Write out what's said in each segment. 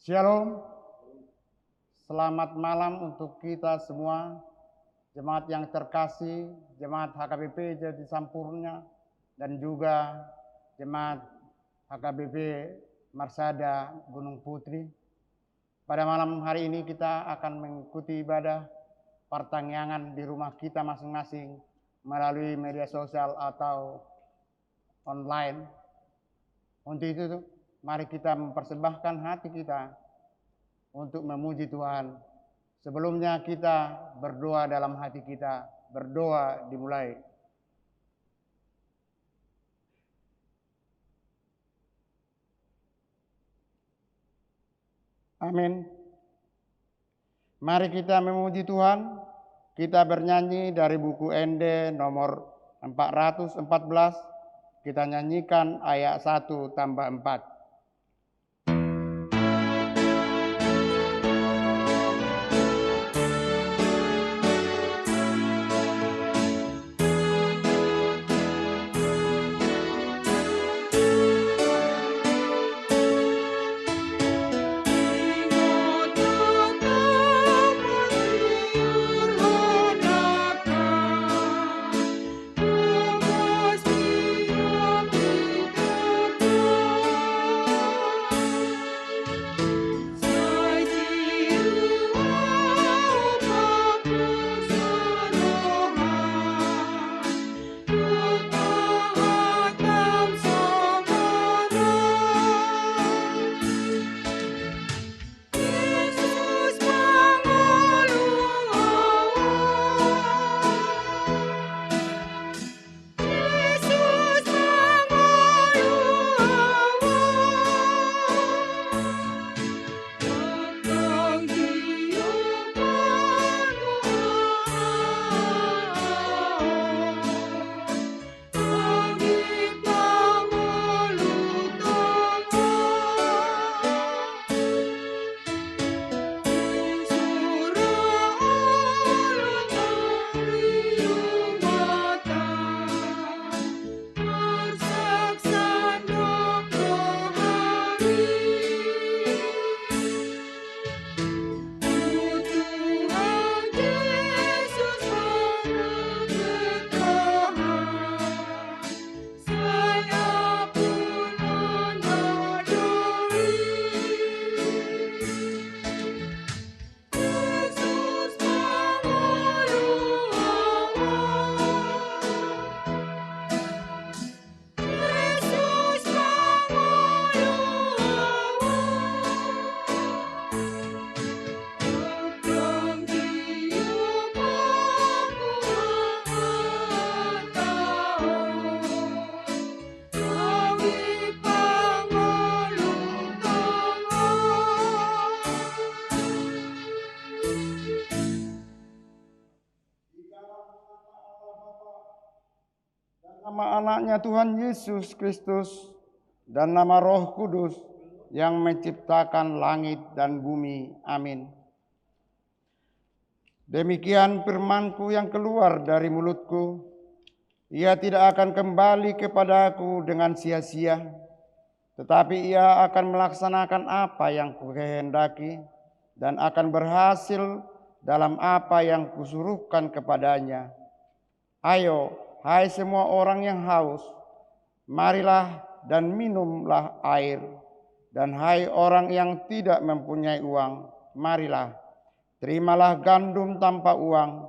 Shalom, selamat malam untuk kita semua, jemaat yang terkasih, jemaat HKBP Jati Sampurna, dan juga jemaat HKBP Marsada Gunung Putri. Pada malam hari ini kita akan mengikuti ibadah pertangyangan di rumah kita masing-masing melalui media sosial atau online. Untuk itu, mari kita mempersembahkan hati kita untuk memuji Tuhan. Sebelumnya kita berdoa dalam hati kita. Berdoa dimulai. Amin. Mari kita memuji Tuhan. Kita bernyanyi dari buku ND nomor 414. Kita nyanyikan ayat 1 tambah 4. Nama anaknya Tuhan Yesus Kristus dan nama Roh Kudus yang menciptakan langit dan bumi. Amin. Demikian firman-Ku yang keluar dari mulutku. Ia tidak akan kembali kepadaku dengan sia-sia, tetapi ia akan melaksanakan apa yang kukehendaki dan akan berhasil dalam apa yang kusuruhkan kepadanya. Ayo, hai semua orang yang haus, marilah dan minumlah air. Dan hai orang yang tidak mempunyai uang, marilah, terimalah gandum tanpa uang,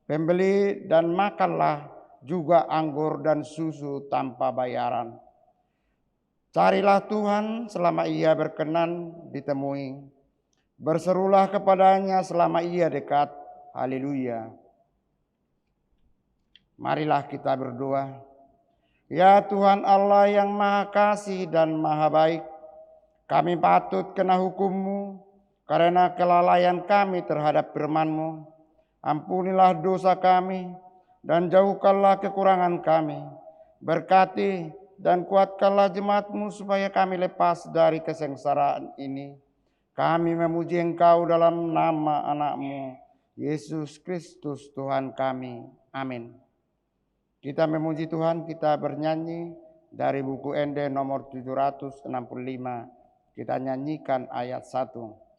pembeli dan makanlah juga anggur dan susu tanpa bayaran. Carilah Tuhan selama ia berkenan ditemui, berserulah kepadanya selama ia dekat. Haleluya. Marilah kita berdoa. Ya Tuhan Allah yang Maha Kasih dan Maha Baik, kami patut kena hukum-Mu karena kelalaian kami terhadap firman-Mu. Ampunilah dosa kami dan jauhkanlah kekurangan kami. Berkati dan kuatkanlah jemaat-Mu supaya kami lepas dari kesengsaraan ini. Kami memuji Engkau dalam nama anak-Mu, Yesus Kristus Tuhan kami. Amin. Kita memuji Tuhan, kita bernyanyi dari buku ND nomor 765. Kita nyanyikan ayat 1.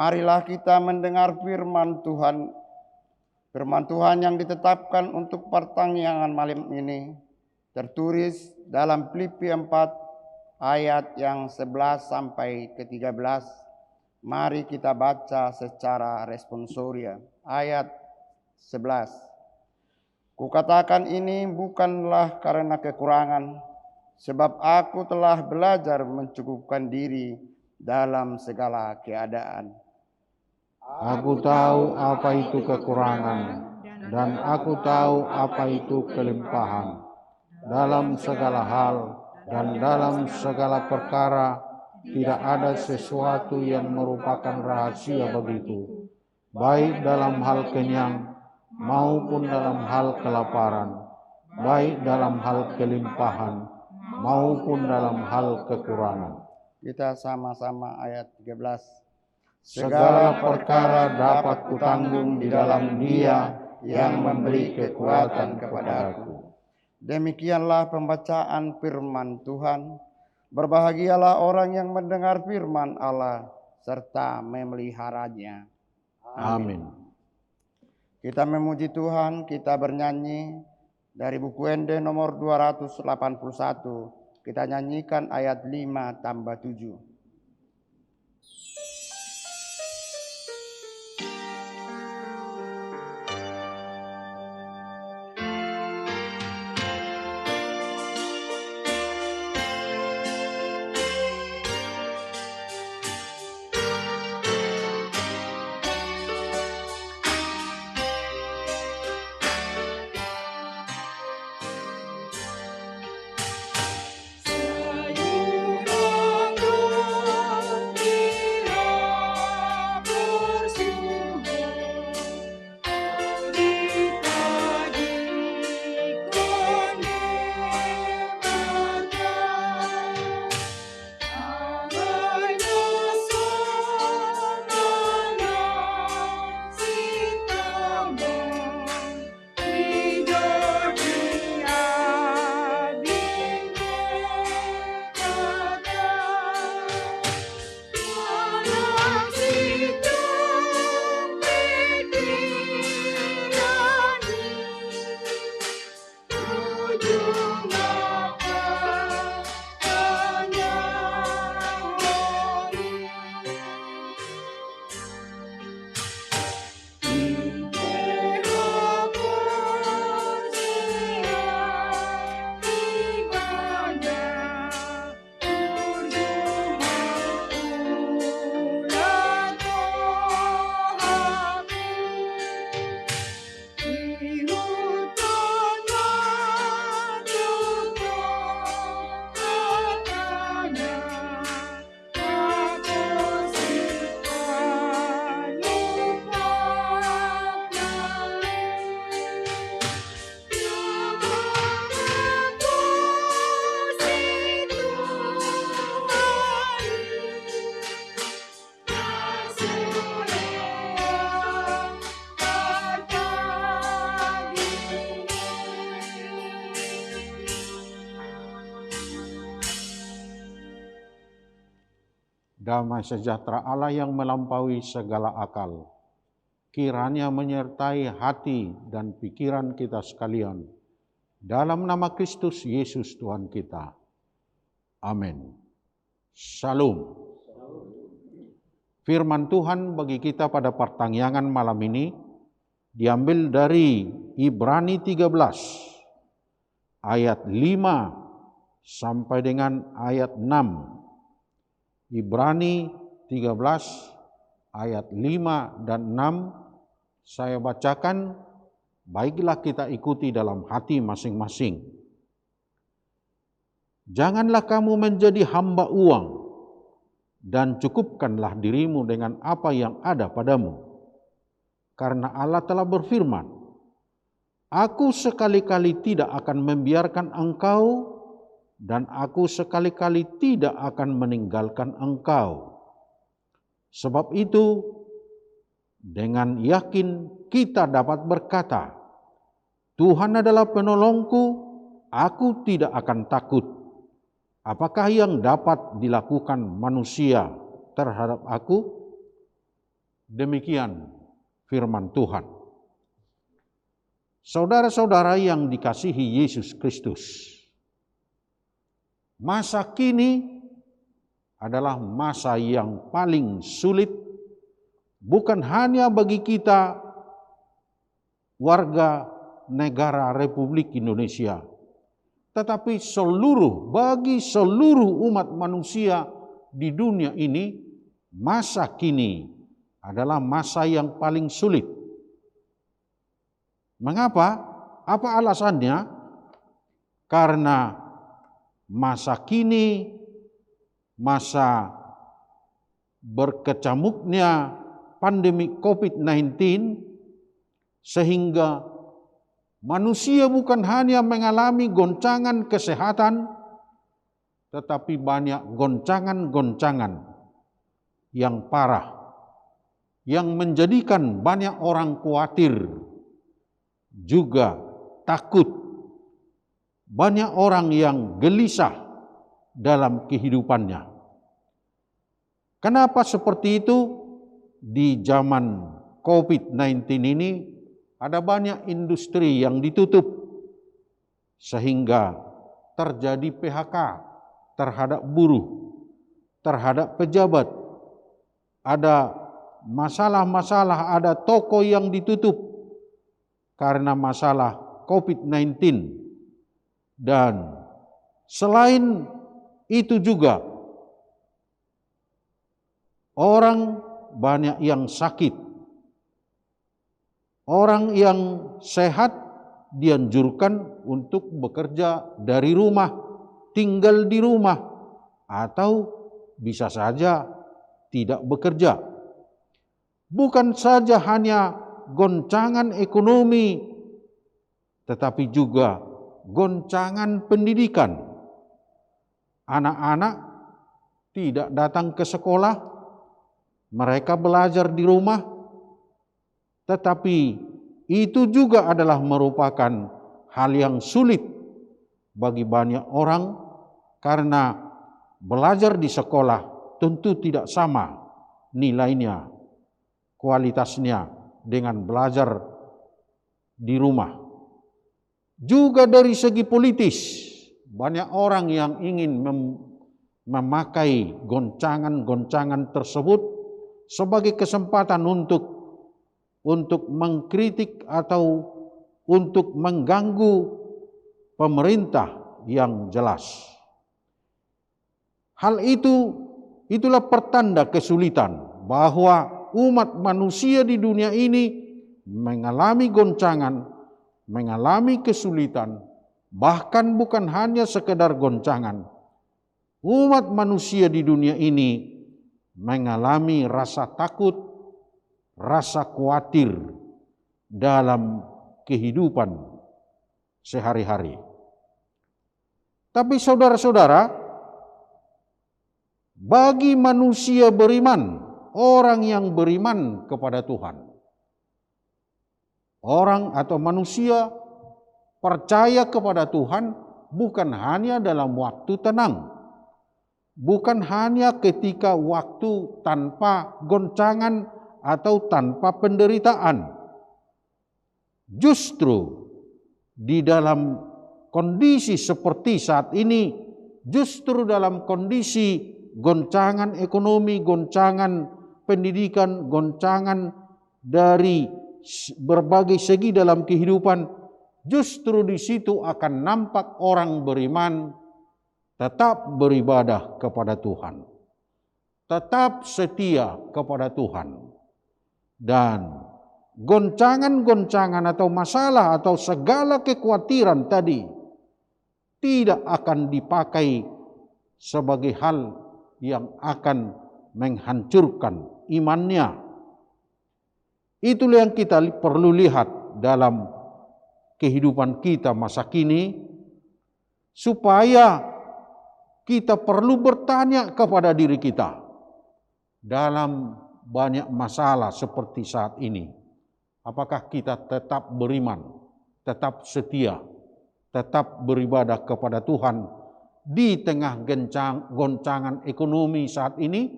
Marilah kita mendengar firman Tuhan. Firman Tuhan yang ditetapkan untuk pertanyaan malam ini tertulis dalam Filipi 4 ayat yang 11 sampai ke 13. Mari kita baca secara responsoria. Ayat 11. Kukatakan ini bukanlah karena kekurangan, sebab aku telah belajar mencukupkan diri dalam segala keadaan. Aku tahu apa itu kekurangan, dan aku tahu apa itu kelimpahan. Dalam segala hal dan dalam segala perkara, tidak ada sesuatu yang merupakan rahasia bagiku, baik dalam hal kenyang maupun dalam hal kelaparan, baik dalam hal kelimpahan maupun dalam hal kekurangan. Kita sama-sama ayat 13. Segala perkara dapat kutanggung di dalam Dia yang memberi kekuatan kepadaku. Demikianlah pembacaan firman Tuhan. Berbahagialah orang yang mendengar firman Allah serta memeliharanya. Amin. Kita memuji Tuhan, kita bernyanyi dari buku Ende nomor 281. Kita nyanyikan ayat 5 tambah 7. Damai sejahtera Allah yang melampaui segala akal, kiranya menyertai hati dan pikiran kita sekalian. Dalam nama Kristus Yesus Tuhan kita. Amin. Shalom. Firman Tuhan bagi kita pada pertanyaan malam ini diambil dari Ibrani 13 ayat 5 sampai dengan ayat 6. Ibrani 13 ayat 5 dan 6 saya bacakan, baiklah kita ikuti dalam hati masing-masing. Janganlah kamu menjadi hamba uang, dan cukupkanlah dirimu dengan apa yang ada padamu. Karena Allah telah berfirman, Aku sekali-kali tidak akan membiarkan engkau, dan aku sekali-kali tidak akan meninggalkan engkau. Sebab itu, dengan yakin kita dapat berkata, Tuhan adalah penolongku, aku tidak akan takut. Apakah yang dapat dilakukan manusia terhadap aku? Demikian firman Tuhan. Saudara-saudara yang dikasihi Yesus Kristus, masa kini adalah masa yang paling sulit, bukan hanya bagi kita warga negara Republik Indonesia, tetapi bagi seluruh umat manusia di dunia ini. Masa kini adalah masa yang paling sulit. Mengapa? Apa alasannya? Karena masa kini, masa berkecamuknya pandemi COVID-19, sehingga manusia bukan hanya mengalami goncangan kesehatan, tetapi banyak goncangan-goncangan yang parah, yang menjadikan banyak orang khawatir, juga takut. Banyak orang yang gelisah dalam kehidupannya. Kenapa seperti itu? Di zaman COVID-19 ini ada banyak industri yang ditutup, sehingga terjadi PHK terhadap buruh, terhadap pejabat. Ada masalah-masalah, ada toko yang ditutup karena masalah COVID-19. Dan selain itu juga, orang banyak yang sakit. Orang yang sehat dianjurkan untuk bekerja dari rumah, tinggal di rumah, atau bisa saja tidak bekerja. Bukan saja hanya goncangan ekonomi, tetapi juga goncangan pendidikan. Anak-anak tidak datang ke sekolah, mereka belajar di rumah, tetapi itu juga adalah merupakan hal yang sulit bagi banyak orang, karena belajar di sekolah tentu tidak sama nilainya, kualitasnya dengan belajar di rumah. Juga dari segi politis, banyak orang yang ingin memakai goncangan-goncangan tersebut sebagai kesempatan untuk mengkritik atau untuk mengganggu pemerintah yang jelas. Hal itulah pertanda kesulitan bahwa umat manusia di dunia ini mengalami goncangan, mengalami kesulitan, bahkan bukan hanya sekedar goncangan. Umat manusia di dunia ini mengalami rasa takut, rasa khawatir dalam kehidupan sehari-hari. Tapi saudara-saudara, bagi manusia beriman, orang yang beriman kepada Tuhan, orang atau manusia percaya kepada Tuhan bukan hanya dalam waktu tenang, bukan hanya ketika waktu tanpa goncangan atau tanpa penderitaan. Justru di dalam kondisi seperti saat ini, justru dalam kondisi goncangan ekonomi, goncangan pendidikan, goncangan dari berbagai segi dalam kehidupan, justru di situ akan nampak orang beriman tetap beribadah kepada Tuhan, tetap setia kepada Tuhan, dan goncangan-goncangan atau masalah atau segala kekhawatiran tadi tidak akan dipakai sebagai hal yang akan menghancurkan imannya. Itulah yang kita perlu lihat dalam kehidupan kita masa kini, supaya kita perlu bertanya kepada diri kita dalam banyak masalah seperti saat ini. Apakah kita tetap beriman, tetap setia, tetap beribadah kepada Tuhan di tengah goncangan ekonomi saat ini,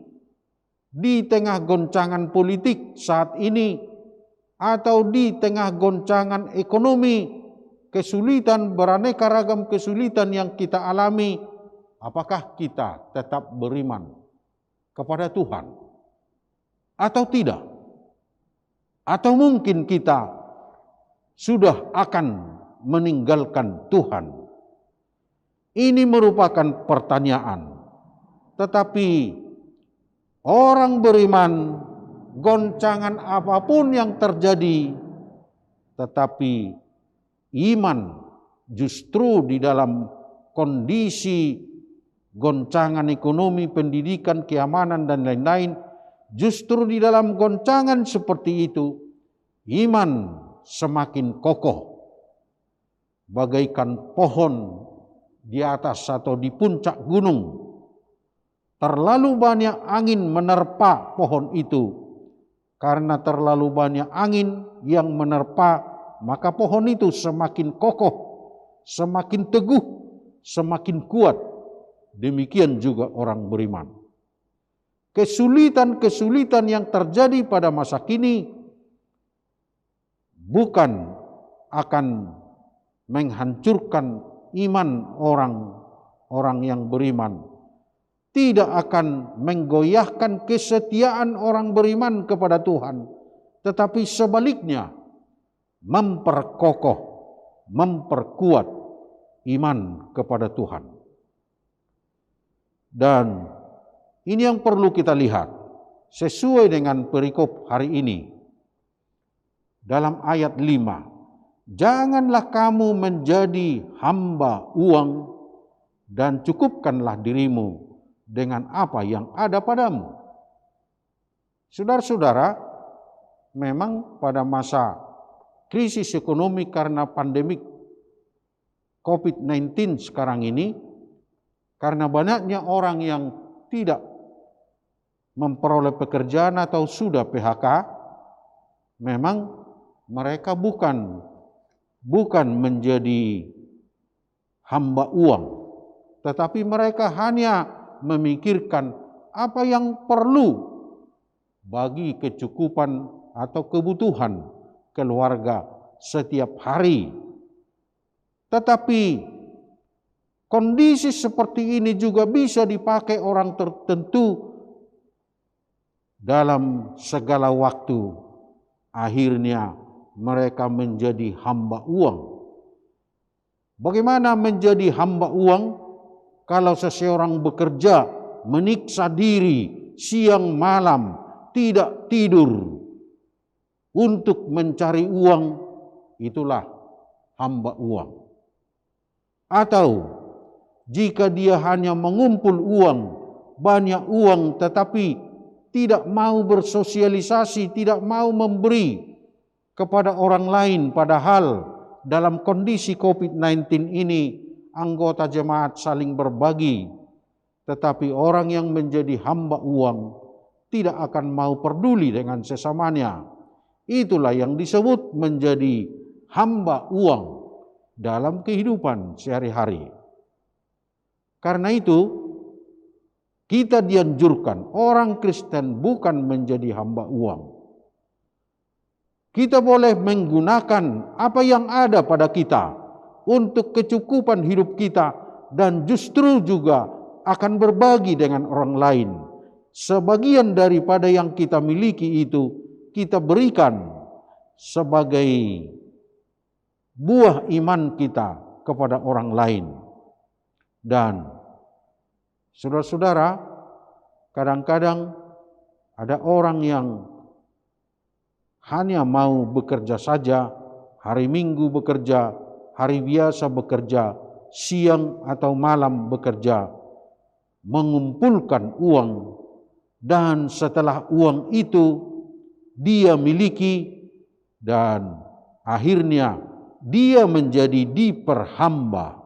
di tengah goncangan politik saat ini, atau di tengah goncangan ekonomi, kesulitan, beraneka ragam kesulitan yang kita alami, apakah kita tetap beriman kepada Tuhan atau tidak? Atau mungkin kita sudah akan meninggalkan Tuhan? Ini merupakan pertanyaan. Tetapi orang beriman, goncangan apapun yang terjadi, tetapi iman justru di dalam kondisi goncangan ekonomi, pendidikan, keamanan, dan lain-lain, justru di dalam goncangan seperti itu, iman semakin kokoh, bagaikan pohon di atas atau di puncak gunung. Terlalu banyak angin menerpa pohon itu. Karena terlalu banyak angin yang menerpa, maka pohon itu semakin kokoh, semakin teguh, semakin kuat. Demikian juga orang beriman. Kesulitan-kesulitan yang terjadi pada masa kini bukan akan menghancurkan iman orang yang beriman, tidak akan menggoyahkan kesetiaan orang beriman kepada Tuhan, tetapi sebaliknya memperkokoh, memperkuat iman kepada Tuhan. Dan ini yang perlu kita lihat sesuai dengan perikop hari ini. Dalam ayat 5, janganlah kamu menjadi hamba uang dan cukupkanlah dirimu dengan apa yang ada padamu. Saudara-saudara, memang pada masa krisis ekonomi karena pandemik COVID-19 sekarang ini, karena banyaknya orang yang tidak memperoleh pekerjaan atau sudah PHK, memang mereka bukan menjadi hamba uang, tetapi mereka hanya memikirkan apa yang perlu bagi kecukupan atau kebutuhan keluarga setiap hari. Tetapi kondisi seperti ini juga bisa dipakai orang tertentu dalam segala waktu. Akhirnya mereka menjadi hamba uang. Bagaimana menjadi hamba uang? Kalau seseorang bekerja, menyiksa diri siang malam, tidak tidur untuk mencari uang, itulah hamba uang. Atau jika dia hanya mengumpul uang, banyak uang, tetapi tidak mau bersosialisasi, tidak mau memberi kepada orang lain, padahal dalam kondisi COVID-19 ini anggota jemaat saling berbagi, tetapi orang yang menjadi hamba uang tidak akan mau peduli dengan sesamanya. Itulah yang disebut menjadi hamba uang dalam kehidupan sehari-hari. Karena itu, Kita dianjurkan, orang Kristen bukan menjadi hamba uang. Kita boleh menggunakan apa yang ada pada kita untuk kecukupan hidup kita dan justru juga akan berbagi dengan orang lain. Sebagian daripada yang kita miliki itu kita berikan sebagai buah iman kita kepada orang lain. Dan saudara-saudara, kadang-kadang ada orang yang hanya mau bekerja saja, hari Minggu bekerja, hari biasa bekerja, siang atau malam bekerja, mengumpulkan uang, dan setelah uang itu dia miliki dan akhirnya dia menjadi diperhamba.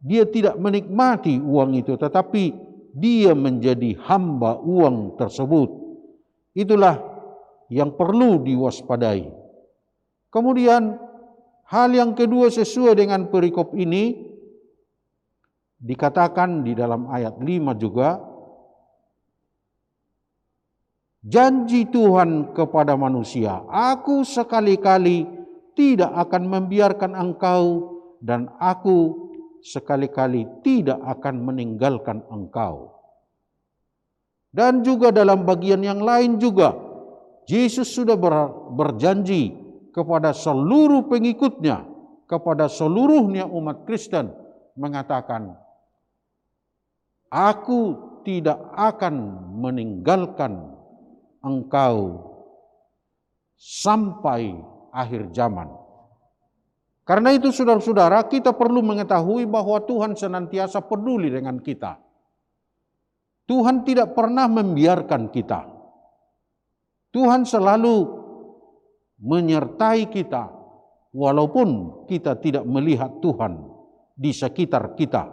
Dia tidak menikmati uang itu, tetapi dia menjadi hamba uang tersebut. Itulah yang perlu diwaspadai. Kemudian hal yang kedua sesuai dengan perikop ini dikatakan di dalam ayat 5 juga, janji Tuhan kepada manusia, aku sekali-kali tidak akan membiarkan engkau dan aku sekali-kali tidak akan meninggalkan engkau. Dan juga dalam bagian yang lain juga, Yesus sudah berjanji kepada seluruh pengikutnya, kepada seluruhnya umat Kristen, mengatakan, aku tidak akan meninggalkan engkau sampai akhir zaman. Karena itu saudara-saudara, kita perlu mengetahui bahwa Tuhan senantiasa peduli dengan kita. Tuhan tidak pernah membiarkan kita. Tuhan selalu menyertai kita walaupun kita tidak melihat Tuhan di sekitar kita.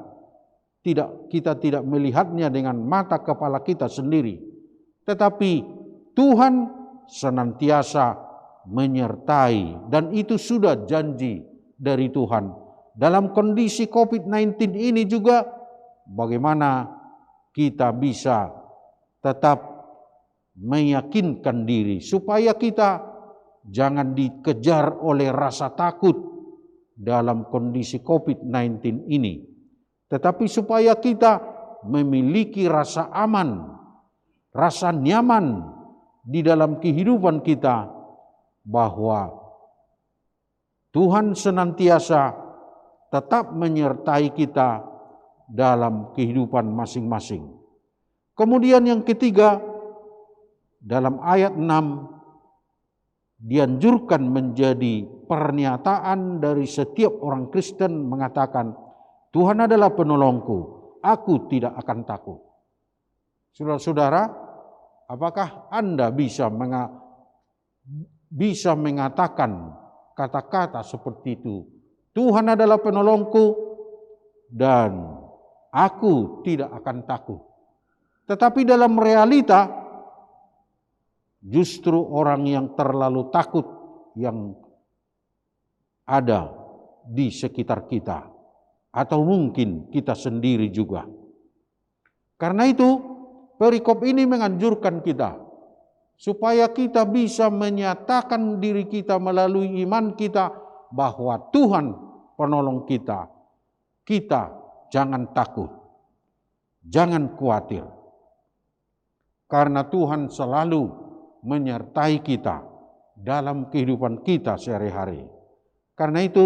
Kita tidak melihatnya dengan mata kepala kita sendiri. Tetapi Tuhan senantiasa menyertai, dan itu sudah janji dari Tuhan. Dalam kondisi COVID-19 ini juga, bagaimana kita bisa tetap meyakinkan diri supaya kita jangan dikejar oleh rasa takut dalam kondisi COVID-19 ini, tetapi supaya kita memiliki rasa aman, rasa nyaman di dalam kehidupan kita, bahwa Tuhan senantiasa tetap menyertai kita dalam kehidupan masing-masing. Kemudian yang ketiga, dalam ayat 6 dianjurkan menjadi pernyataan dari setiap orang Kristen mengatakan, Tuhan adalah penolongku, aku tidak akan takut. Saudara-saudara, apakah Anda bisa mengatakan kata-kata seperti itu? Tuhan adalah penolongku dan aku tidak akan takut. Tetapi dalam realita, justru orang yang terlalu takut yang ada di sekitar kita, atau mungkin kita sendiri juga. Karena itu, perikop ini menganjurkan kita supaya kita bisa menyatakan diri kita melalui iman kita bahwa Tuhan penolong kita. Kita jangan takut, jangan khawatir. Karena Tuhan selalu menyertai kita dalam kehidupan kita sehari-hari. Karena itu,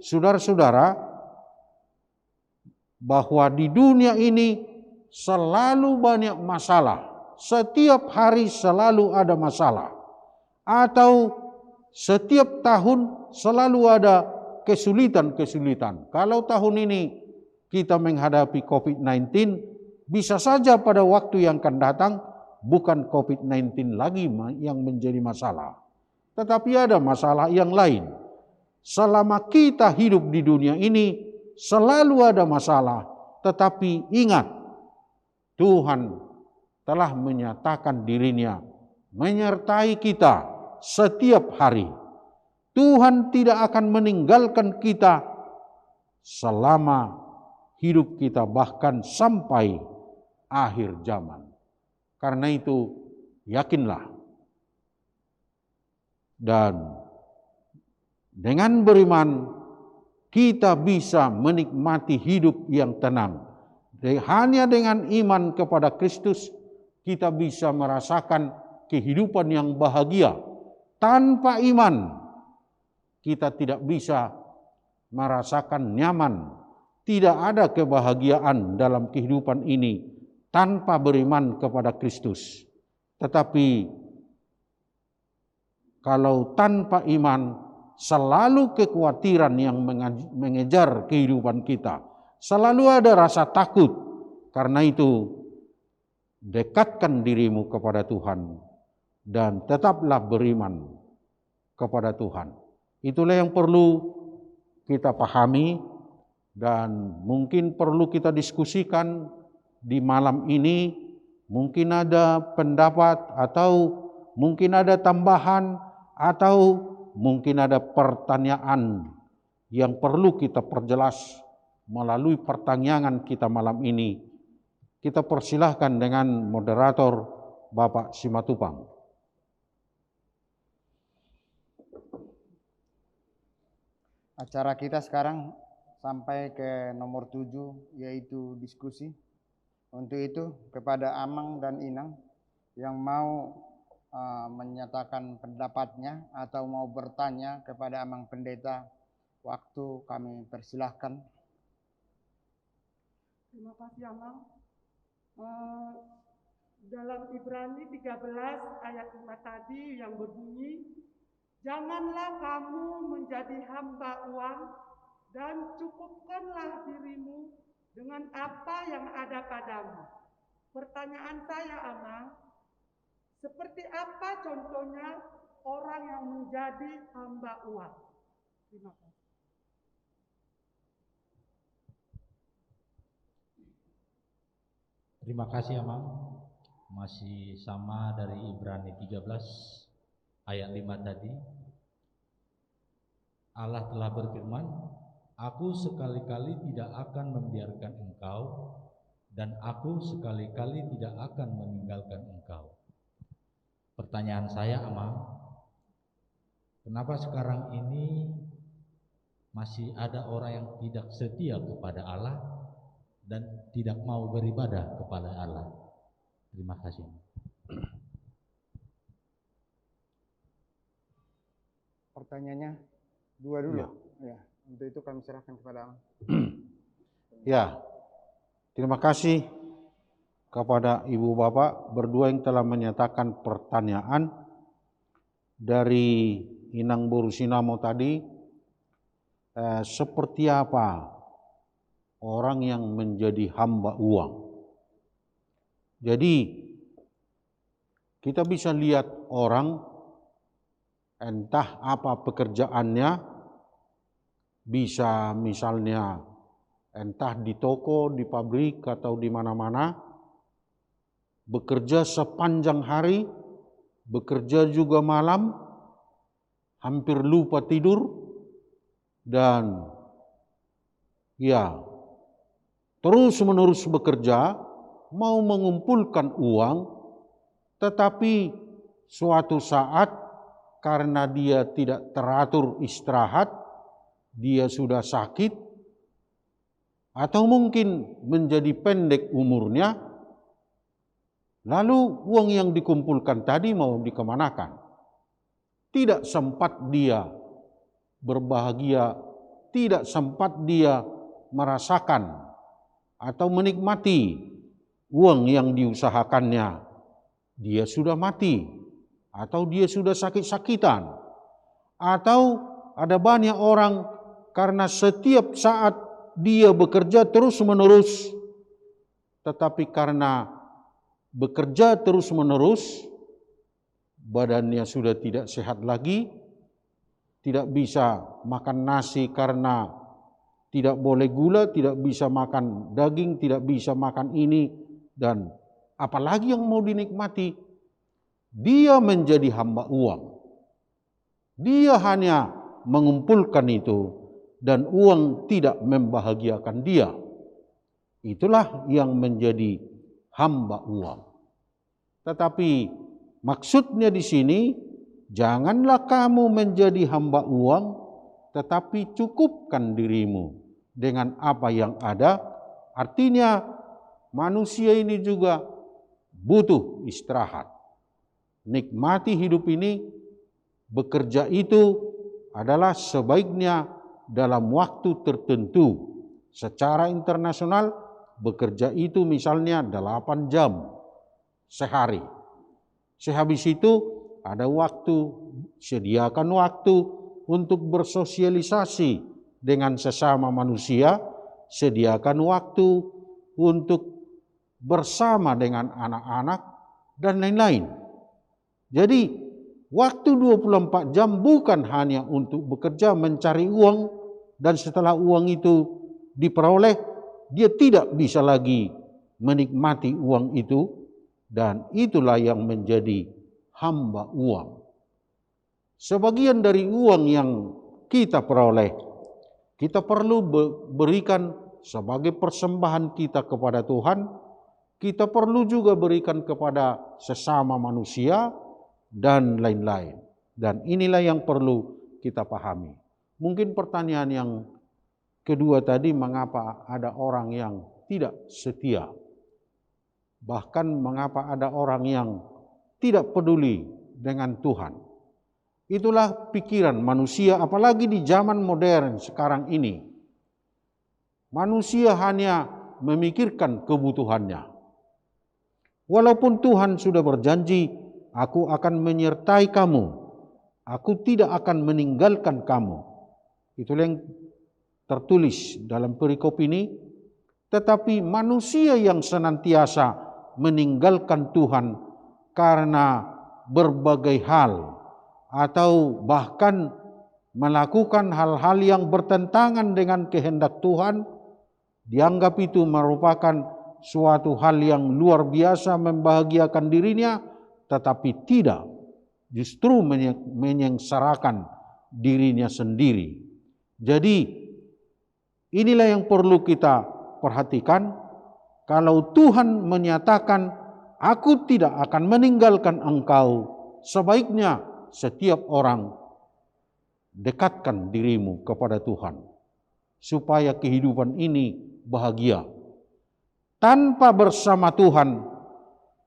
saudara-saudara, bahwa di dunia ini selalu banyak masalah. Setiap hari selalu ada masalah. Atau setiap tahun selalu ada kesulitan-kesulitan. Kalau tahun ini kita menghadapi COVID-19, bisa saja pada waktu yang akan datang bukan COVID-19 lagi yang menjadi masalah, tetapi ada masalah yang lain. Selama kita hidup di dunia ini selalu ada masalah, tetapi ingat, Tuhan telah menyatakan dirinya menyertai kita setiap hari. Tuhan tidak akan meninggalkan kita selama hidup kita, bahkan sampai akhir zaman. Karena itu, yakinlah. Dan dengan beriman, kita bisa menikmati hidup yang tenang. Hanya dengan iman kepada Kristus, kita bisa merasakan kehidupan yang bahagia. Tanpa iman, kita tidak bisa merasakan nyaman. Tidak ada kebahagiaan dalam kehidupan ini tanpa beriman kepada Kristus. Tetapi kalau tanpa iman, selalu kekhawatiran yang mengejar kehidupan kita. Selalu ada rasa takut. Karena itu, dekatkan dirimu kepada Tuhan dan tetaplah beriman kepada Tuhan. Itulah yang perlu kita pahami dan mungkin perlu kita diskusikan di malam ini. Mungkin ada pendapat atau mungkin ada tambahan atau mungkin ada pertanyaan yang perlu kita perjelas melalui pertanyaan kita malam ini. Kita persilahkan dengan moderator Bapak Simatupang. Acara kita sekarang sampai ke nomor 7, yaitu diskusi. Untuk itu, kepada Amang dan Inang yang mau menyatakan pendapatnya atau mau bertanya kepada Amang Pendeta, waktu kami persilahkan. Terima kasih Amang. Dalam Ibrani 13 ayat 5 tadi yang berbunyi, janganlah kamu menjadi hamba uang dan cukupkanlah dirimu dengan apa yang ada padamu. Pertanyaan saya, Amang, seperti apa contohnya orang yang menjadi hamba uang? Terima kasih. Terima kasih Amang. Masih sama dari Ibrani 13 ayat 5 tadi. Allah telah berfirman, aku sekali-kali tidak akan membiarkan engkau, dan aku sekali-kali tidak akan meninggalkan engkau. Pertanyaan saya, Amang, kenapa sekarang ini masih ada orang yang tidak setia kepada Allah dan tidak mau beribadah kepada Allah? Terima kasih. Pertanyaannya dua dulu. Ya, untuk itu kami serahkan kepada Amang. Ya, terima kasih kepada Ibu Bapak berdua yang telah menyatakan pertanyaan dari Inang Borusinamo tadi. Seperti apa orang yang menjadi hamba uang? Jadi kita bisa lihat orang, entah apa pekerjaannya, bisa misalnya entah di toko, di pabrik, atau di mana-mana, bekerja sepanjang hari, bekerja juga malam, hampir lupa tidur, dan ya terus-menerus bekerja, mau mengumpulkan uang, tetapi suatu saat karena dia tidak teratur istirahat, dia sudah sakit, atau mungkin menjadi pendek umurnya, lalu uang yang dikumpulkan tadi mau dikemanakan? Tidak sempat dia berbahagia, tidak sempat dia merasakan atau menikmati uang yang diusahakannya. Dia sudah mati, atau dia sudah sakit-sakitan, atau ada banyak orang karena setiap saat dia bekerja terus-menerus, tetapi karena bekerja terus-menerus, badannya sudah tidak sehat lagi, tidak bisa makan nasi karena tidak boleh gula, tidak bisa makan daging, tidak bisa makan ini, dan apalagi yang mau dinikmati. Dia menjadi hamba uang. Dia hanya mengumpulkan itu, dan uang tidak membahagiakan dia. Itulah yang menjadi hamba uang. Tetapi maksudnya di sini, janganlah kamu menjadi hamba uang, tetapi cukupkan dirimu dengan apa yang ada. Artinya manusia ini juga butuh istirahat. Nikmati hidup ini, bekerja itu adalah sebaiknya dalam waktu tertentu. Secara internasional, bekerja itu misalnya 8 jam sehari. Sehabis itu ada waktu, sediakan waktu untuk bersosialisasi dengan sesama manusia, sediakan waktu untuk bersama dengan anak-anak, dan lain-lain. Jadi, waktu 24 jam bukan hanya untuk bekerja mencari uang, dan setelah uang itu diperoleh, dia tidak bisa lagi menikmati uang itu, dan itulah yang menjadi hamba uang. Sebagian dari uang yang kita peroleh, kita perlu berikan sebagai persembahan kita kepada Tuhan. Kita perlu juga berikan kepada sesama manusia dan lain-lain. Dan inilah yang perlu kita pahami. Mungkin pertanyaan yang kedua tadi, mengapa ada orang yang tidak setia? Bahkan mengapa ada orang yang tidak peduli dengan Tuhan? Itulah pikiran manusia, apalagi di zaman modern sekarang ini. Manusia hanya memikirkan kebutuhannya. Walaupun Tuhan sudah berjanji, aku akan menyertai kamu, aku tidak akan meninggalkan kamu. Itulah yang tertulis dalam perikop ini. Tetapi manusia yang senantiasa meninggalkan Tuhan karena berbagai hal, atau bahkan melakukan hal-hal yang bertentangan dengan kehendak Tuhan, dianggap itu merupakan suatu hal yang luar biasa membahagiakan dirinya, tetapi tidak, justru menyengsarakan dirinya sendiri. Jadi inilah yang perlu kita perhatikan. Kalau Tuhan menyatakan, aku tidak akan meninggalkan engkau, sebaiknya setiap orang dekatkan dirimu kepada Tuhan, supaya kehidupan ini bahagia. Tanpa bersama Tuhan,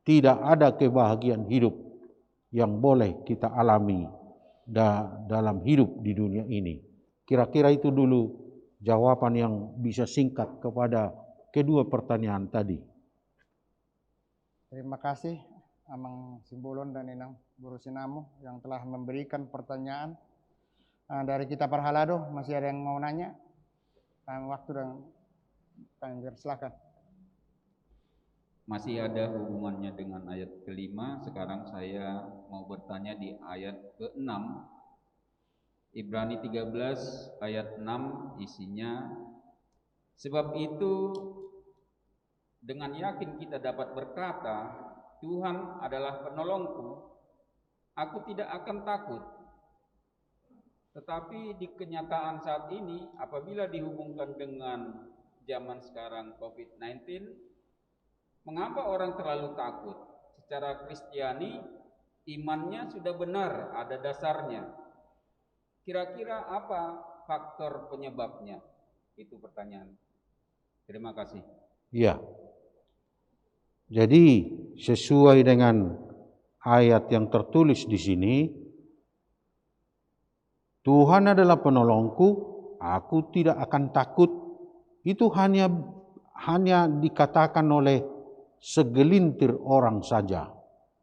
tidak ada kebahagiaan hidup yang boleh kita alami dalam hidup di dunia ini. Kira-kira itu dulu jawaban yang bisa singkat kepada kedua pertanyaan tadi. Terima kasih Amang Simbolon dan Inang Guru Sinamu yang telah memberikan pertanyaan. Dari kita Parhalado, masih ada yang mau nanya? Waktu dan Panjer, silakan. Masih ada hubungannya dengan ayat kelima. Sekarang saya mau bertanya di ayat ke-6. Ibrani 13 ayat 6 isinya, sebab itu dengan yakin kita dapat berkata, Tuhan adalah penolongku, aku tidak akan takut. Tetapi di kenyataan saat ini, apabila dihubungkan dengan zaman sekarang COVID-19, mengapa orang terlalu takut? Secara Kristiani, imannya sudah benar, ada dasarnya. Kira-kira apa faktor penyebabnya? Itu pertanyaan. Terima kasih. Ya. Jadi sesuai dengan ayat yang tertulis di sini, Tuhan adalah penolongku, aku tidak akan takut. Itu hanya dikatakan oleh segelintir orang saja.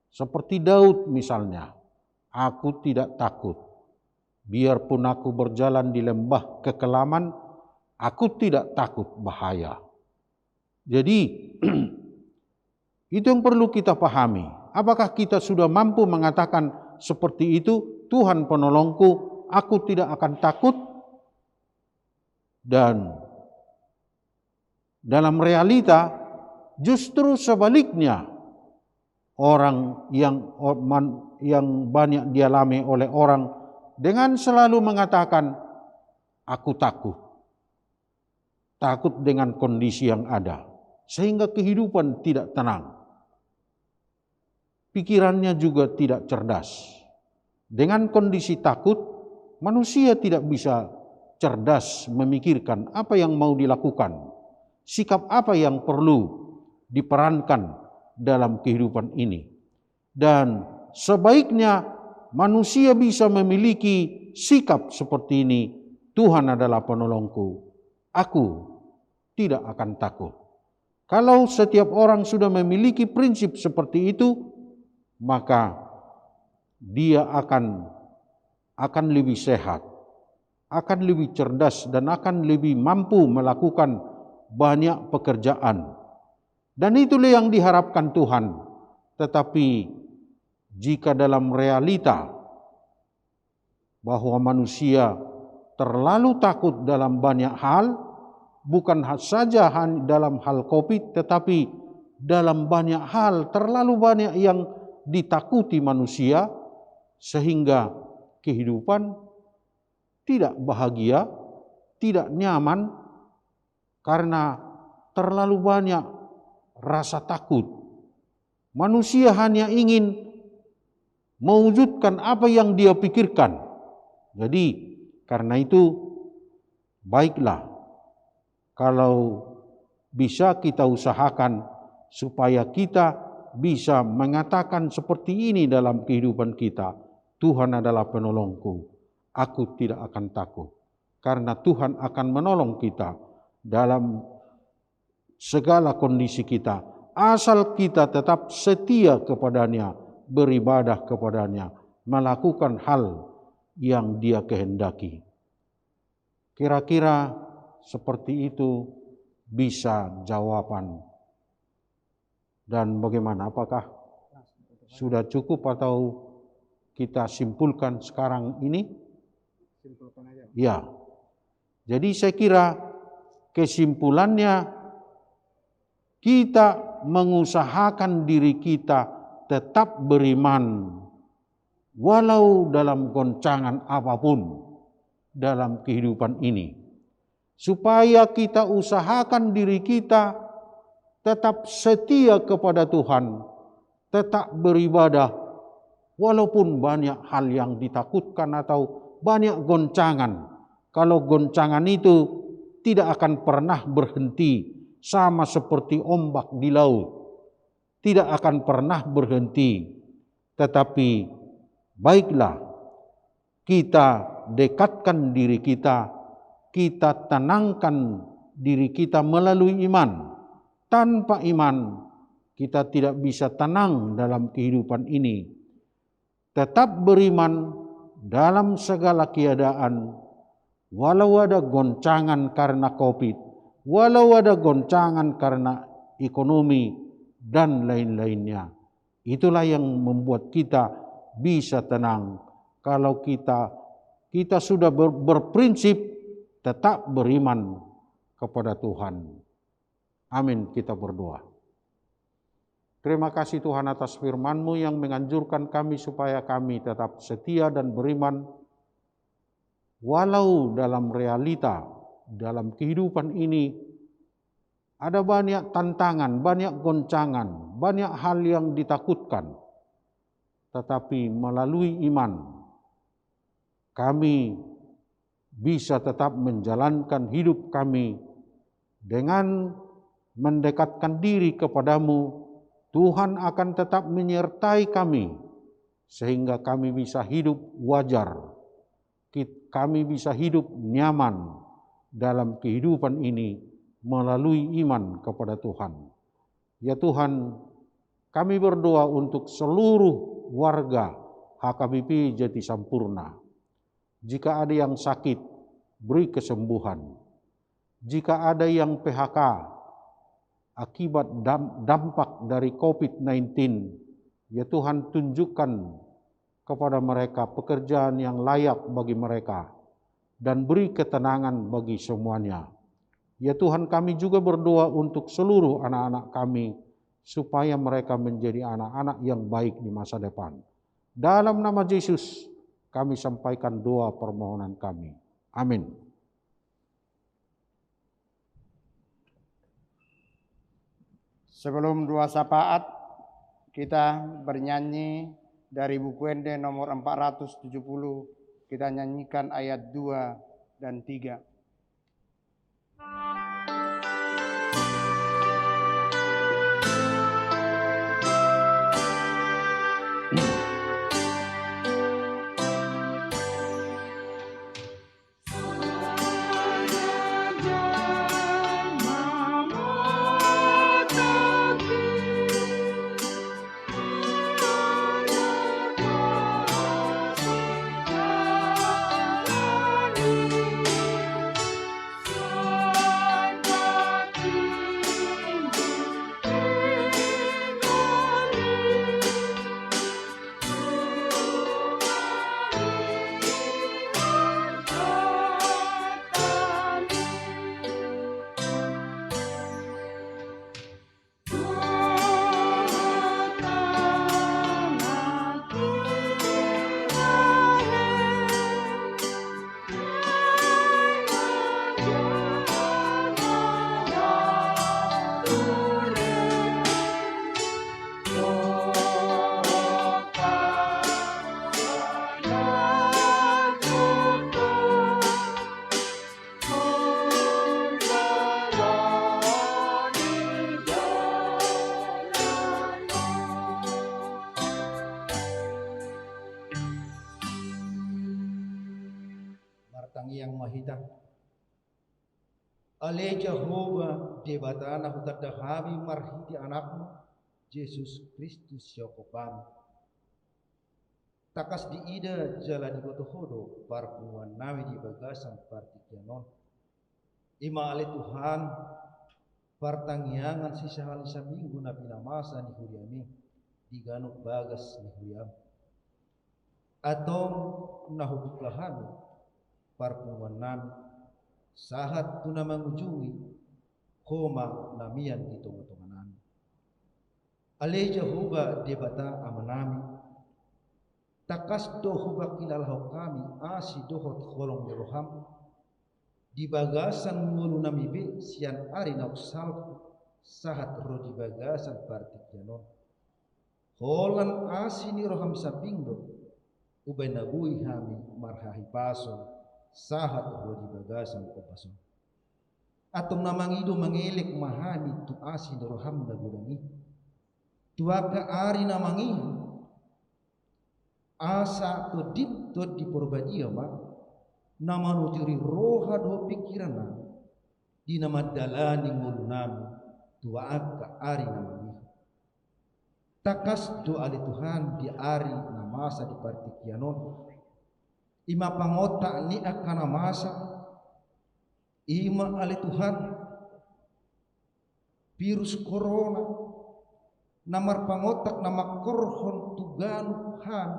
Seperti Daud misalnya, aku tidak takut. Biarpun aku berjalan di lembah kekelaman, aku tidak takut bahaya. Jadi itu yang perlu kita pahami. Apakah kita sudah mampu mengatakan seperti itu, Tuhan penolongku, aku tidak akan takut? Dan dalam realita justru sebaliknya, orang yang banyak dialami oleh orang dengan selalu mengatakan, aku takut. Takut dengan kondisi yang ada, sehingga kehidupan tidak tenang. pikirannya juga tidak cerdas. Dengan kondisi takut, manusia tidak bisa cerdas memikirkan apa yang mau dilakukan, sikap apa yang perlu diperankan dalam kehidupan ini. Dan sebaiknya manusia bisa memiliki sikap seperti ini. Tuhan adalah penolongku, aku tidak akan takut. Kalau setiap orang sudah memiliki prinsip seperti itu, maka dia akan lebih sehat, akan lebih cerdas, dan akan lebih mampu melakukan banyak pekerjaan. Dan itulah yang diharapkan Tuhan. Tetapi jika dalam realita bahwa manusia terlalu takut dalam banyak hal, bukan saja dalam hal COVID, tetapi dalam banyak hal terlalu banyak yang ditakuti manusia, sehingga kehidupan tidak bahagia, tidak nyaman, karena terlalu banyak rasa takut. Manusia hanya ingin mewujudkan apa yang dia pikirkan. Jadi karena itu baiklah kalau bisa kita usahakan supaya kita bisa mengatakan seperti ini dalam kehidupan kita. Tuhan adalah penolongku, aku tidak akan takut. Karena Tuhan akan menolong kita dalam segala kondisi kita. Asal kita tetap setia kepadanya, beribadah kepadanya, melakukan hal yang Dia kehendaki. Kira-kira seperti itu bisa jawaban. Dan bagaimana? Apakah sudah cukup atau kita simpulkan sekarang ini? Simpulkan aja. Ya. Jadi saya kira kesimpulannya, kita mengusahakan diri kita tetap beriman walau dalam goncangan apapun dalam kehidupan ini. Supaya kita usahakan diri kita tetap setia kepada Tuhan, tetap beribadah walaupun banyak hal yang ditakutkan atau banyak goncangan. Kalau goncangan itu tidak akan pernah berhenti, sama seperti ombak di laut, tidak akan pernah berhenti. Tetapi baiklah kita dekatkan diri kita, kita tenangkan diri kita melalui iman. Tanpa iman kita tidak bisa tenang dalam kehidupan ini. Tetap beriman dalam segala keadaan, walau ada goncangan karena COVID, walau ada goncangan karena ekonomi dan lain-lainnya. Itulah yang membuat kita bisa tenang. Kalau kita sudah berprinsip tetap beriman kepada Tuhan. Amin, kita berdoa. Terima kasih Tuhan atas firman-Mu yang menganjurkan kami supaya kami tetap setia dan beriman walau dalam realita, dalam kehidupan ini ada banyak tantangan, banyak goncangan, banyak hal yang ditakutkan. Tetapi melalui iman kami bisa tetap menjalankan hidup kami dengan mendekatkan diri kepadamu. Tuhan akan tetap menyertai kami sehingga kami bisa hidup wajar, kami bisa hidup nyaman dalam kehidupan ini melalui iman kepada Tuhan. Ya Tuhan, kami berdoa untuk seluruh warga HKBP Jati Sampurna. Jika ada yang sakit, beri kesembuhan. Jika ada yang PHK akibat dampak dari COVID-19, ya Tuhan tunjukkan kepada mereka pekerjaan yang layak bagi mereka dan beri ketenangan bagi semuanya. Ya Tuhan, kami juga berdoa untuk seluruh anak-anak kami supaya mereka menjadi anak-anak yang baik di masa depan. Dalam nama Yesus kami sampaikan doa permohonan kami. Amin. Sebelum doa syafaat, Kita bernyanyi dari buku Ende nomor 470. Kita nyanyikan ayat 2 dan 3. Yang mahita Ale Jehovah debatana hutadahami marhiti anakmu Yesus Kristus Yokopam takas di ida jala di botohodo parpungan nawi di bagasan partikianon ima ale Tuhan partangyangan sisa halisa minggu na pinamasa ni huriami di ganuk bagas ni huriam atau nahubukahami parpungan nami sahat tuna mengunjungi koma namian di tongga-tongga ale Jehovah debata amanami takas dohubak kilalahu kami asi dohot holong roham di bagasan ngulu nami be sian ari nausal sahat ro di bagasan partikianon holan asi ni roham sapindo ubay nabui hami marhahi paso sahat ro di bagasan opason atong namangido mangelik mahami tu asi roham na gudangi tuaka ari namangido asa to dip to di porbadia ma namanutiri roha do pikiran na di namadalani ngulunami tuaka ari namangido takas do ali Tuhan di ari namasa di partikianon ima pangota ni akan masa ima ali Tuhan virus corona namar pangotak nama korhon tugan Tuhan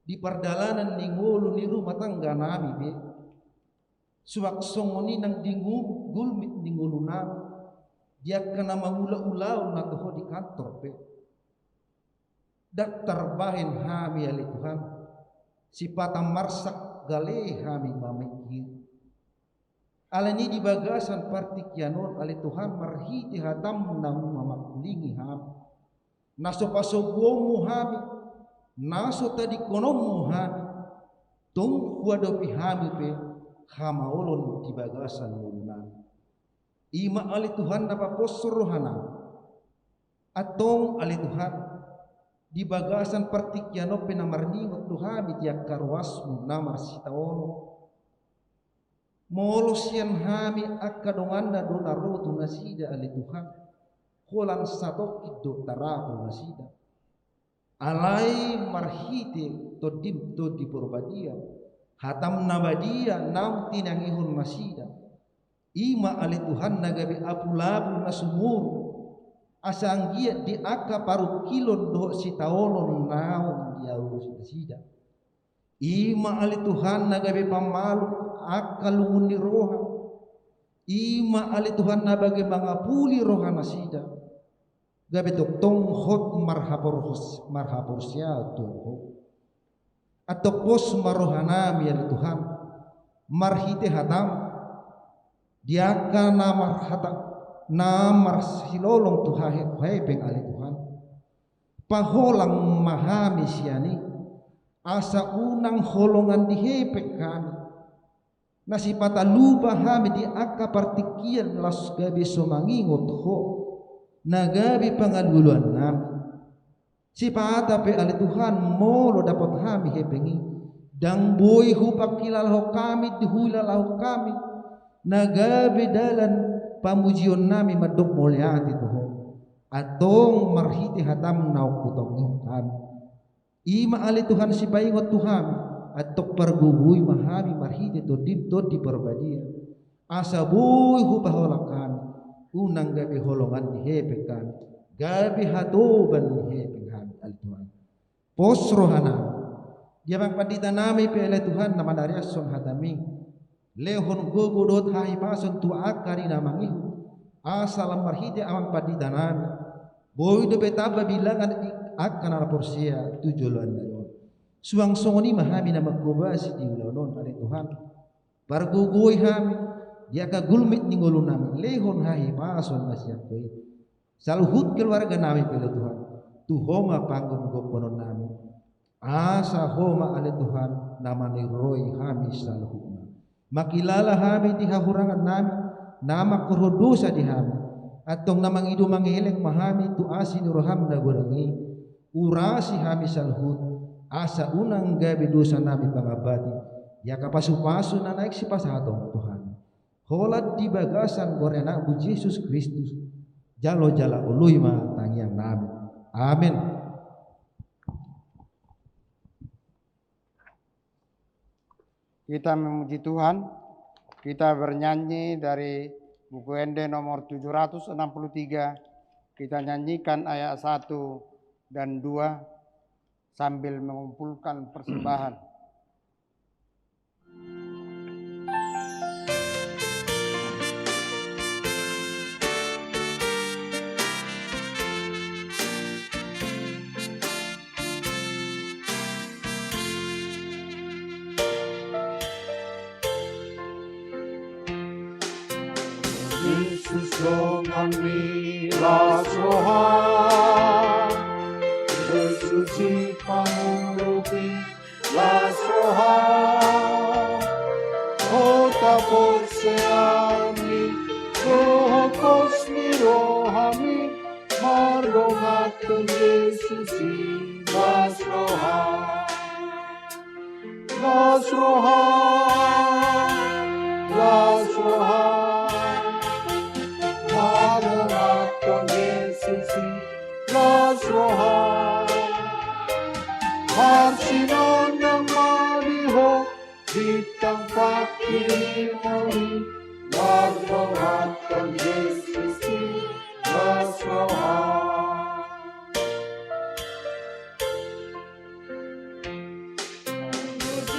di perdalanan ni ngulu ni rumah tangga nami be suwak songoni nang dingu gulmit ni ngulu nami dia kena mangula-ulau na toho di kantor be daftar bahin hami ali Tuhan sipatam marsak gale hami mamikir alani di bagasan partikianon ali Tuhan marhiti hatam nang mamakulingi ham naso pasogomu hami naso tadi konomu hami tung kuadopi hami pe hamaolon di bagasan mulunan ima ali Tuhan napa posrohana atong ali Tuhan di bagasan partikiano penamarningot Tuhan tiak karwasmu namar sitaono molos yan hami akadonganda do naruto nasida ali Tuhan holan satok do tarato nasida alai marhite to di porbadia hatam nabadia nam tinang ihon nasida ima ali Tuhan nagabi apulabu nasumur asanggia di aka paru kilon do sitaolon naon dia urus nasida ima ali Tuhan nagabi pamalu akalungun ni roha ima ali Tuhan nabagi mangapuli roha nasida gabi toktong hot marhaporsia tuho atau pos marohanami ali Tuhan marhite hatam diaka namar hatam namar silolong tuhahe peng ali Tuhan paholang mahami siani asa unang holongan dihepek kami nasipata lupa hami di aka partikian las gabi somangingot ho nagabi pangaguluan nami sipata pe ali Tuhan molo dapat hami hepengi dang boy hupak kilalaho kami dihulalaho kami nagabi dalan pamujion nami madok mulyati tuho atong marhiti hatam nauk kutong kami ima ali Tuhan si baingot Tuhan atok pergubuy mahami marhiti to dipto di perbadia asa buy hupaholak kami unang gabi holongan dihepek kami gabi hatoban dihepek kami ali Tuhan posrohana diabang padita nami pe ali Tuhan nama dari ason hatami lehon gogudot hai pason tu akari namangihu asalam marhiti amang padita nami boy do betaba bilangan akan araporsia tujuan dari suang songoni mahami na magkubasi di ulanon ali Tuhan pargugoy hami dia kagulmit ni ngulo nami lehon hahi pason masyak koy saluhut keluarga nami pila Tuhan tuhoma panggom goponon nami asa homa ali Tuhan namani roy hami saluhutna makilala hami di hahurangan nami nama kurhudusa di hami atong namang idu mangheleng mahami tu asin roham na godangi urasi hami saluhut asa unang gabi dosa nami pangabati ya kapasu-pasu na naik si pasatong Tuhan holat di bagasan gorena bu Yesus Kristus jalo jala ului ma tangiang nami amin. Kita memuji Tuhan, kita bernyanyi dari buku Ende nomor 763, kita nyanyikan ayat 1 dan 2 sambil mengumpulkan persembahan. Yesus dengan milas rohan Yesus si panguruti las rohan Kota porseami rohokos mi rohami Mardongatun Yesus si las rohan Las rohan Las rohan Las rohan Harsinan ng mariho Ditang pakimori Mardohat kang Jesus Las rohan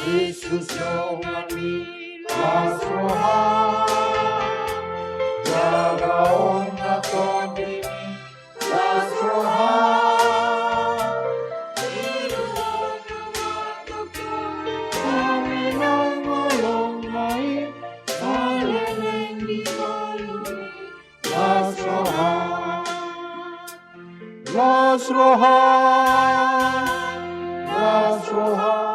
Jesus yung ami Las rohan Jagaon na toni Las rohan Kami nang ngolong main Maleneng di kalumi Las rohan Las rohan Las rohan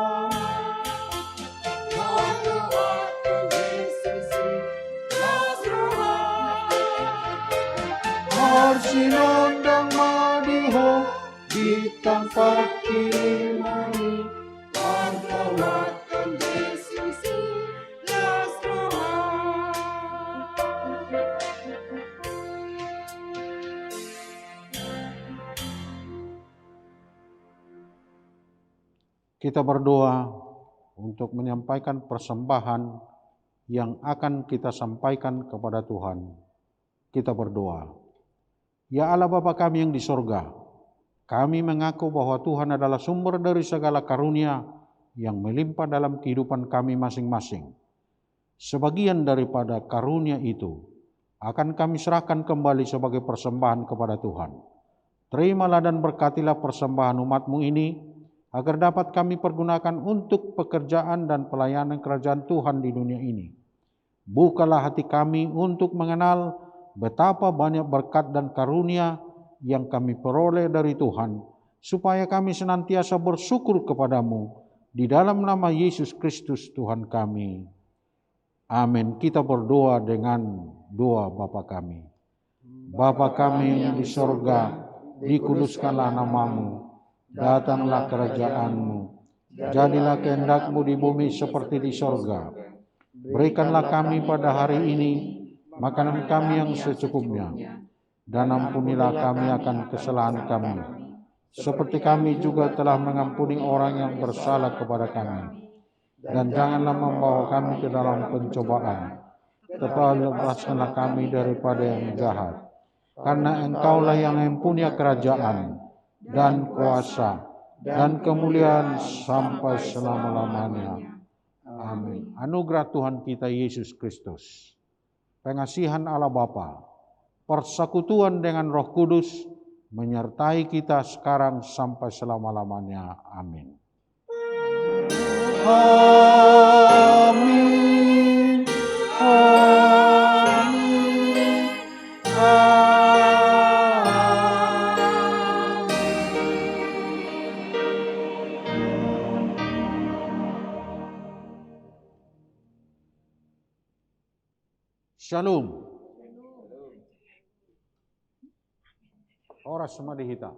Sinondang madiho Ditang pakimani Pagkawatan Jesus Las rohan Kita berdoa untuk menyampaikan persembahan yang akan kita sampaikan kepada Tuhan. Kita berdoa. Ya Allah Bapa kami yang di sorga, kami mengaku bahwa Tuhan adalah sumber dari segala karunia yang melimpah dalam kehidupan kami masing-masing. Sebagian daripada karunia itu akan kami serahkan kembali sebagai persembahan kepada Tuhan. Terimalah dan berkatilah persembahan umat-Mu ini, agar dapat kami pergunakan untuk pekerjaan dan pelayanan kerajaan Tuhan di dunia ini. Bukalah hati kami untuk mengenal betapa banyak berkat dan karunia yang kami peroleh dari Tuhan, supaya kami senantiasa bersyukur kepadamu di dalam nama Yesus Kristus Tuhan kami. Amin. Kita berdoa dengan doa Bapa kami. Bapa kami yang di sorga, dikuduskanlah namamu, datanglah kerajaanmu, jadilah kehendakmu di bumi seperti di sorga. Berikanlah kami pada hari ini makanan kami yang secukupnya, dan ampunilah kami akan kesalahan kami, seperti kami juga telah mengampuni orang yang bersalah kepada kami. Dan janganlah membawa kami ke dalam pencobaan, tetapi lepaskanlah kami daripada yang jahat. Karena Engkaulah yang mempunyai kerajaan, dan kuasa, dan kemuliaan sampai selama-lamanya. Amin. Anugerah Tuhan kita Yesus Kristus, pengasihan Allah Bapa, persekutuan dengan Roh Kudus, menyertai kita sekarang sampai selama-lamanya. Amin. Amin. Amin. Shalom. Ora samadhita.